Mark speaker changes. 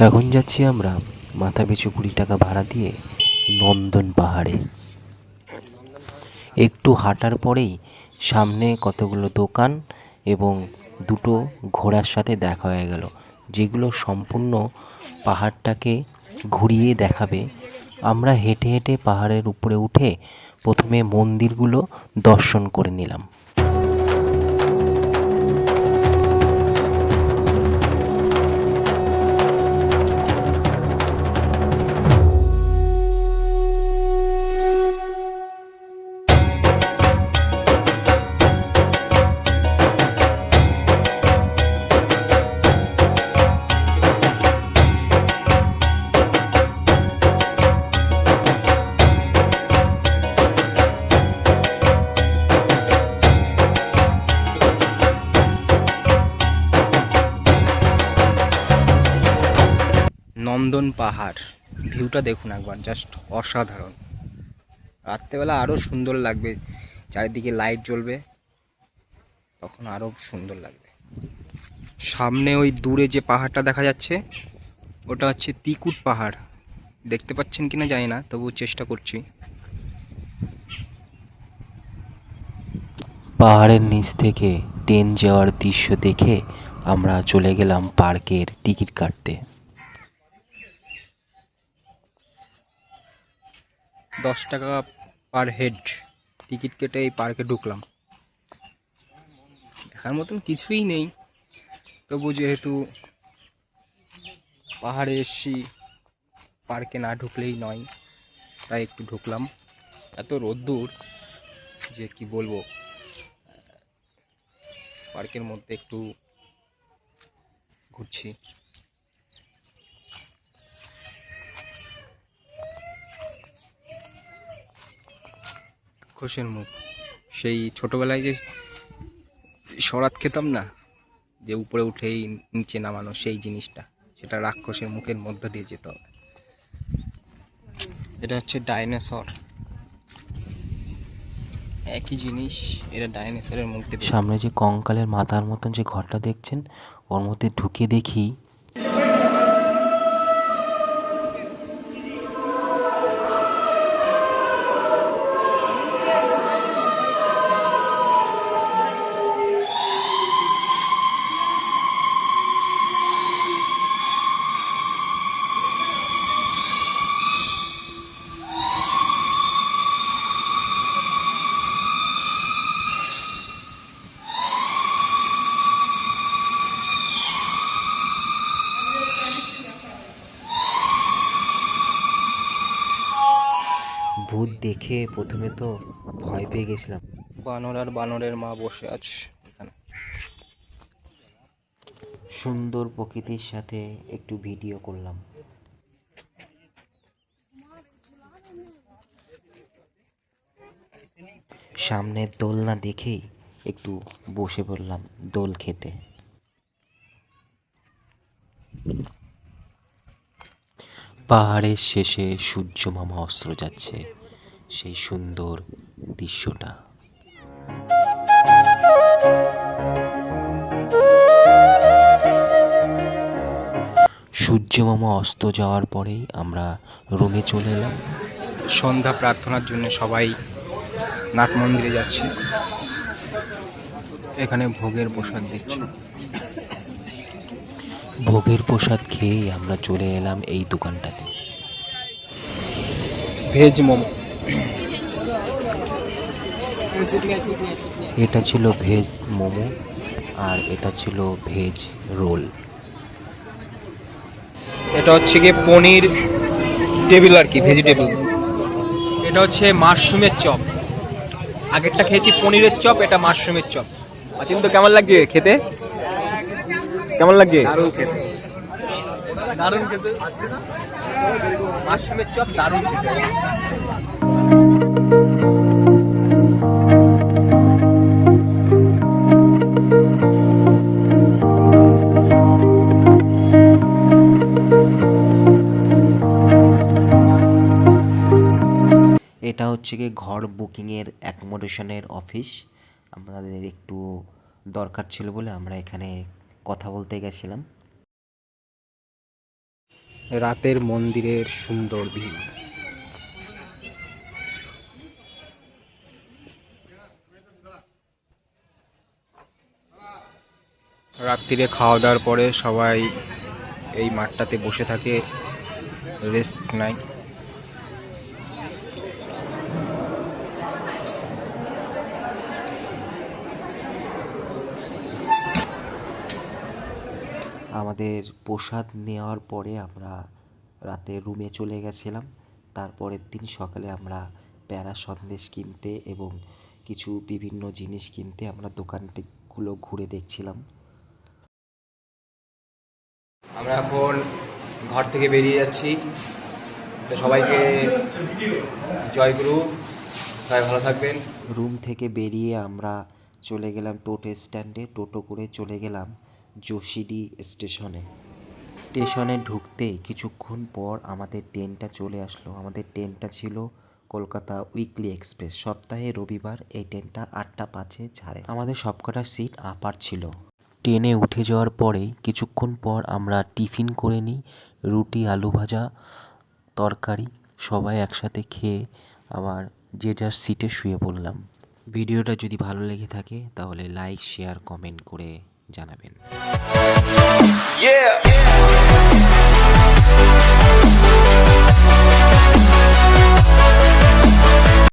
Speaker 1: এখন যাচ্ছি আমরা মাথা পিছু 20 টাকা ভাড়া দিয়ে নন্দন পাহাড়ে। একটু হাঁটার পরেই সামনে কতগুলো দোকান এবং দুটো ঘোড়ার সাথে দেখা হয়ে গেল, যেগুলো সম্পূর্ণ পাহাড়টাকে ঘুরিয়ে দেখাবে। আমরা হেঁটে হেঁটে পাহাড়ের উপরে উঠে প্রথমে মন্দিরগুলো দর্শন করে নিলাম।
Speaker 2: নন্দন পাহাড় ভিউটা দেখুন একবার, জাস্ট অসাধারণ। রাত্রেবেলা আরও সুন্দর লাগবে, চারিদিকে লাইট জ্বলবে, তখন আরও সুন্দর লাগবে। সামনে ওই দূরে যে পাহাড়টা দেখা যাচ্ছে ওটা হচ্ছে তিকুট পাহাড়। দেখতে পাচ্ছেন কিনা জানি না, তবু চেষ্টা করছি।
Speaker 1: পাহাড়ের নিচ থেকে ট্রেন যাওয়ার দৃশ্য দেখে আমরা চলে গেলাম পার্কের টিকিট কাটতে।
Speaker 2: 10 টাকা পার হেড টিকিট কেটে এই পার্কে ঢুকলাম। দেখার মতন কিছুই নেই, তবু যেহেতু পাহাড়ে এসছি, পার্কে না ঢুকলেই নয়, তাই একটু ঢুকলাম। এত রোদ্দুর যে কি বলবো। পার্কের মধ্যে একটু ঘুরছি। রাক্ষসের মুখ, সেই ছোটবেলায় যে সরাত খেতাম না, যে উপরে উঠেই নিচে নামানো, সেই জিনিসটা, সেটা রাক্ষসের মুখের মধ্যে দিয়ে যেতে হবে। এটা হচ্ছে ডাইনোসর, একই জিনিস, এটা ডাইনোসরের মুখ দিয়ে।
Speaker 1: সামনে যে কঙ্কালের মাথার মতন যে ঘরটা দেখছেন, ওর মধ্যে ঢুকে দেখি ভূত। দেখে প্রথমে তো ভয় পেয়ে গেছিলাম।
Speaker 2: বানর আর বানরের মা বসে আছে এখানে।
Speaker 1: সুন্দর প্রকৃতির সাথে একটু ভিডিও করলাম। সামনের দোলনা দেখেই একটু বসে পড়লাম দোল খেতে। পাহাড়ের শেষে সূর্য মামা অস্ত যাচ্ছে, সেই সুন্দর দৃশ্যটা। সূর্য মামা অস্ত যাওয়ার পরেই আমরা রুমে চলে এলাম।
Speaker 2: সন্ধ্যা প্রার্থনার জন্য সবাই নাট মন্দিরে যাচ্ছে। এখানে ভোগের প্রসাদ দিচ্ছে।
Speaker 1: ভোগের প্রসাদ খেয়েই আমরা চলে এলাম এই দোকানটাতে।
Speaker 2: ভেজ মোমো।
Speaker 1: এটা ছিল ভেজ মোমো আর এটা ছিল ভেজ রোল।
Speaker 2: এটা হচ্ছে গিয়ে পনির টেবিল আর কি, ভেজিটেবল। এটা হচ্ছে মাশরুমের চপ। আগেরটা খেয়েছি পনিরের চপ, এটা মাশরুমের চপ। আচ্ছা, তো কেমন লাগছে খেতে? কেমন লাগছে? দারুণ খেতে, দারুণ খেতে। মাশরুমের চপ দারুণ খেতে।
Speaker 1: এটা হচ্ছে গিয়ে ঘর বুকিংয়ের অ্যাকোমোডেশনের অফিস। আমাদের একটু দরকার ছিল বলে আমরা এখানে কথা বলতে গেছিলাম।
Speaker 2: রাতের মন্দিরের সুন্দর ভিউ। রাত্রিরে খাওয়া দাওয়ার পরে সবাই এই মাঠটাতে বসে থাকে, রেস্ট নেয়।
Speaker 1: আমাদের প্রসাদ নেওয়ার পরে আমরা রাতে রুমে চলে গেছিলাম। তারপরের দিন সকালে আমরা প্যারা সন্দেশ কিনতে এবং কিছু বিভিন্ন জিনিস কিনতে আমরা দোকানগুলো ঘুরে দেখছিলাম।
Speaker 2: আমরা এখন ঘর থেকে বেরিয়ে যাচ্ছি, তো সবাইকে জয়গুরু, সবাই ভালো থাকবেন।
Speaker 1: রুম থেকে বেরিয়ে আমরা চলে গেলাম টোটো স্ট্যান্ডে, টোটো করে চলে গেলাম যোশীডি স্টেশনে। স্টেশনে ঢুকতে কিছুক্ষণ পর আমাদের ট্রেনটা চলে আসলো। আমাদের ট্রেনটা ছিল কলকাতা উইকলি এক্সপ্রেস। সপ্তাহে রবিবার এই ট্রেনটা 8:05 ছাড়ে। আমাদের সবকটা সিট আপার ছিল। ট্রেনে উঠে যাওয়ার পরেই কিছুক্ষণ পর আমরা টিফিন করে নিই, রুটি, আলু ভাজা, তরকারি সবাই একসাথে খেয়ে আবার যে যার সিটে শুয়ে পড়লাম। ভিডিওটা যদি ভালো লেগে থাকে তাহলে লাইক, শেয়ার, কমেন্ট করে জানাবেন।
Speaker 3: Yeah.